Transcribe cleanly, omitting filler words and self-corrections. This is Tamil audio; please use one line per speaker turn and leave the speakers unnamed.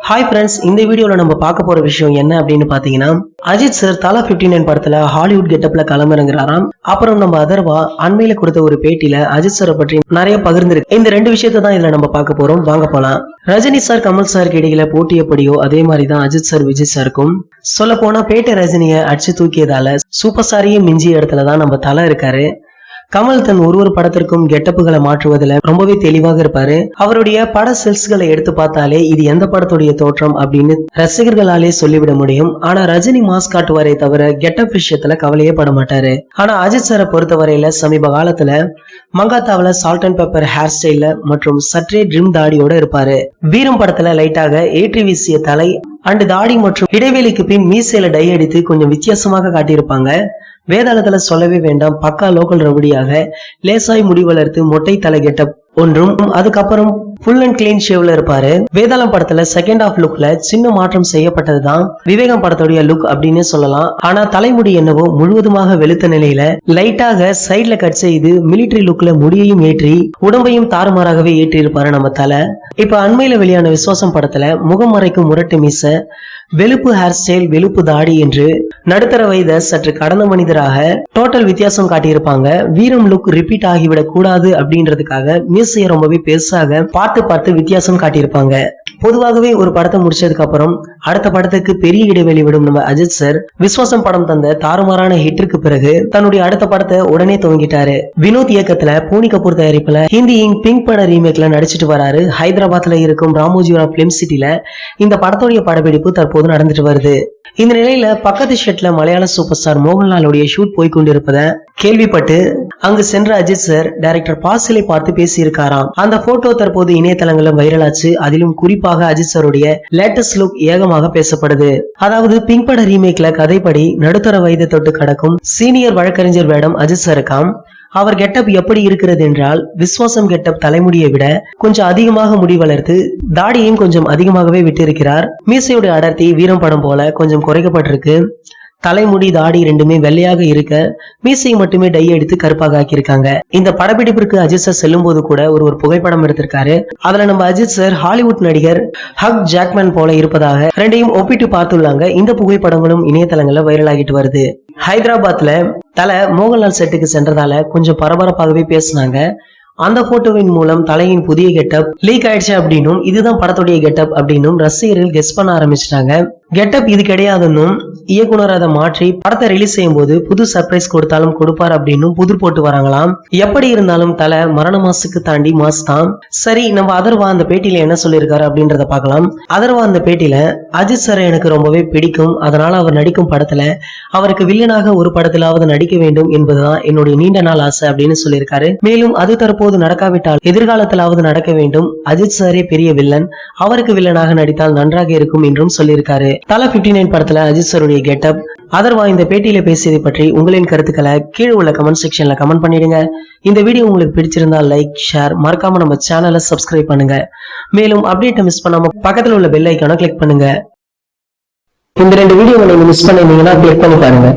ஹாய் ஃப்ரெண்ட்ஸ், இந்த வீடியோல நம்ம பார்க்க போற விஷயம் என்ன அப்படின்னு பாத்தீங்கன்னா, அஜித் சார் தலா 59 படத்துல ஹாலிவுட் கெட்டப்ல களமிறங்குறாராம். அப்புறம் நம்ம அதர்வா அண்மையில கொடுத்த ஒரு பேட்டியில அஜித் சாரை பற்றி நிறைய பகிர்ந்திருக்கு. இந்த ரெண்டு விஷயத்தை தான் இதுல நம்ம பார்க்க போறோம். வாங்க போலாம். ரஜினி சார் கமல் சாருக்கு இடையில போட்டி எப்படியோ அதே மாதிரிதான் அஜித் சார் விஜய் சாருக்கும். சொல்ல போனா பேட்டை ரஜினியை அடிச்சு தூக்கியதால சூப்பர் ஸ்டாரையே மிஞ்சிய இடத்துலதான் நம்ம தலை இருக்காரு. கமல் தன் ஒரு படத்திற்கும் கெட்டப்புகளை மாற்றுவதில் ரொம்பவே தெளிவாக இருப்பாரு. அவருடைய பட செல்ஸ்களை எடுத்து பார்த்தாலே இது எந்த படத்துடைய தோற்றம் அப்படின்னு ரசிகர்களாலே சொல்லிவிட முடியும். ஆனா ரஜினி மாஸ் காட்டுவாரே தவிர கெட்டப் விஷயத்துல கவலையே பட மாட்டாரு. ஆனா அஜித் சாரை பொறுத்தவரையில சமீப காலத்துல மங்காத்தாவில சால்ட் அண்ட் பெப்பர் ஹேர் ஸ்டைல்ல மற்றும் சற்றே ட்ரிம் தாடியோட இருப்பாரு. வீரம் படத்துல லைட்டாக ஏற்றி வீசிய தலை அண்ட் தாடி மற்றும் இடைவெளிக்கு பின் மீசையில டை அடித்து கொஞ்சம் வித்தியாசமாக காட்டியிருப்பாங்க. வேதாளத்துல சொல்லவே வேண்டாம், பக்கா லோக்கல் ரவுடியாக லேசாய் முடி வளர்த்து மொட்டை தலை கெட்டப் ஒன்றும், அதுக்கப்புறம் ஃபுல் அண்ட் கிளீன் ஷேவ்ல இருப்பாரு. வேதாளம் படத்துல செகண்ட் ஹாஃப் லுக்ல சின்ன மாற்றம் செய்யப்பட்டதுதான் விவேகம் படத்துடைய லுக் அப்படின்னு சொல்லலாம். ஆனா தலைமுடி என்னவோ முழுவதுமாக வெளுத்த நிலையில லைட்டாக சைட்ல கட் செய்து மிலிட்டரி லுக்ல முடியையும் ஏற்றி உடம்பையும் தாறுமாறாகவே ஏற்றி இருப்பாரு நம்ம தலை. இப்ப அண்மையில வெளியான விசுவாசம் படத்துல முகம் மறைக்கும் முரட்டு மீச, வெளுப்பு ஹேர் ஸ்டைல், வெளுப்பு தாடி என்று நடுத்தர வயத சற்று கடந்த மனிதராக டோட்டல் வித்தியாசம் காட்டியிருப்பாங்க. வீரம் லுக் ரிப்பீட் ஆகிவிடக் கூடாது அப்படின்றதுக்காக மீசையை ரொம்பவே பெருசாக பார்த்து வித்தியாசம் காட்டியிருப்பாங்க. பொதுவாகவே ஒரு படத்தை முடிச்சதுக்கு அப்புறம் அடுத்த படத்துக்கு பெரிய இடைவெளி விடும் நம்ம அஜித் சார் விஸ்வாசம் படம் தந்த தாறுமாறான ஹிட்டிற்கு பிறகு தன்னுடைய அடுத்த படத்தை உடனே துவங்கிட்டாரு. வினோத் இயக்கத்துல பூனி கபூர் தயாரிப்புல ஹிந்தியின் பிங்க் பட ரீமேக்ல நடிச்சிட்டு வராரு. ஹைதராபாத்ல இருக்கும் ராமோஜிவரம் பிலிம் சிட்டில இந்த படத்துடைய படப்பிடிப்பு தற்போது நடந்துட்டு வருது. இந்த நிலையில பக்கத்து ஷெட்ல மலையாள சூப்பர் ஸ்டார் மோகன்லாலுடைய ஷூட் போய்கொண்டிருப்பத கேள்விப்பட்டு அங்கு சென்ற அஜித் சார் டைரக்டர் பாசிலை பார்த்து பேசியிருக்காராம். அந்த போட்டோ தற்போது இணையதளங்கள்ல வைரலாச்சு. அதிலும் குறிப்பாக அஜித் சாருடைய லேட்டஸ்ட் லுக் ஏகமாக பேசப்படுது. அதாவது பிங்க் பட ரீமேக்ல கதைப்படி நடுத்தர வயதை தொட்டு கடக்கும் சீனியர் வழக்கறிஞர் வேடம் அஜித் சாருக்காம். அவர் கெட்டப் எப்படி இருக்கிறது என்றால், விஸ்வாசம் கெட்டப் தலைமுடியை விட கொஞ்சம் அதிகமாக முடி வளர்த்து தாடியையும் கொஞ்சம் அதிகமாகவே விட்டு இருக்கிறார். மீசையுடைய அடர்த்தி வீரம் படம் போல கொஞ்சம் குறைக்கப்பட்டிருக்கு. தலைமுடி தாடி ரெண்டுமே வெள்ளையாக இருக்க மீசையை மட்டுமே டை எடுத்து கருப்பாக ஆக்கியிருக்காங்க. இந்த படப்பிடிப்பிற்கு அஜித் சார் செல்லும் போது கூட ஒரு புகைப்படம் எடுத்திருக்காரு. அதுல நம்ம அஜித் சார் ஹாலிவுட் நடிகர் ஹக் ஜாக்மேன் போல இருப்பதாக ரெண்டையும் ஒப்பிட்டு பார்த்துள்ளாங்க. இந்த புகைப்படங்களும் இணையதளங்கள்ல வைரல் ஆகிட்டு வருது. ஹைதராபாத்ல தலை மோகன்லால் செட்டுக்கு சென்றதால கொஞ்சம் பரபரப்பாகவே பேசினாங்க. அந்த போட்டோவின் மூலம் தலையின் புதிய கெட்டப் லீக் ஆயிடுச்சு அப்படின்னும் இதுதான் படத்துடைய கெட்டப் அப்படின்னும் ரசிகர்கள் கெஸ் பண்ண ஆரம்பிச்சிட்டாங்க. கெட்டப் இது கிடையாதுன்னும் இயக்குனர் அதை மாற்றி படத்தை ரிலீஸ் செய்யும் போது புது சர்ப்ரைஸ் கொடுத்தாலும் கொடுப்பார் அப்படின்னு புதிர் போட்டு வராங்களாம். எப்படி இருந்தாலும் தலை மரண மாசுக்கு தாண்டி மாஸ் தான். சரி, நம்ம அதர்வா அந்த பேட்டியில என்ன சொல்லியிருக்காரு அப்படின்றத பார்க்கலாம். அதர்வா அந்த பேட்டியில அஜித் சாரை எனக்கு ரொம்பவே பிடிக்கும், அதனால அவர் நடிக்கும் படத்துல அவருக்கு வில்லனாக ஒரு படத்திலாவது நடிக்க வேண்டும் என்பதுதான் என்னுடைய நீண்ட நாள் ஆசை அப்படின்னு சொல்லியிருக்காரு. மேலும் அது தற்போது நடக்காவிட்டால் எதிர்காலத்திலாவது நடக்க வேண்டும். அஜித் சாரே பெரிய வில்லன், அவருக்கு வில்லனாக நடித்தால் நன்றாக இருக்கும் என்றும் சொல்லியிருக்காரு. தலா 59 படத்துல அஜித் சாருடைய கெட்டப் அதர்வா இந்த பேட்டியில பேசியதை பற்றி உங்களின் கருத்துக்களை கீழே உள்ள கமெண்ட் செக்ஷன்ல கமெண்ட் பண்ணிடுங்க. இந்த வீடியோ உங்களுக்கு பிடிச்சிருந்தா லைக், ஷேர், மறக்காம நம்ம சேனலை சப்ஸ்கிரைப் பண்ணுங்க. மேலும் அப்டேட்டை மிஸ் பண்ணாம பக்கத்துல உள்ள பெல் ஐக்கானை கிளிக் பண்ணுங்க. இந்த 2 வீடியோவை நீங்க மிஸ் பண்ணிருந்தீங்கன்னா கிளிக் பண்ணி பாருங்க.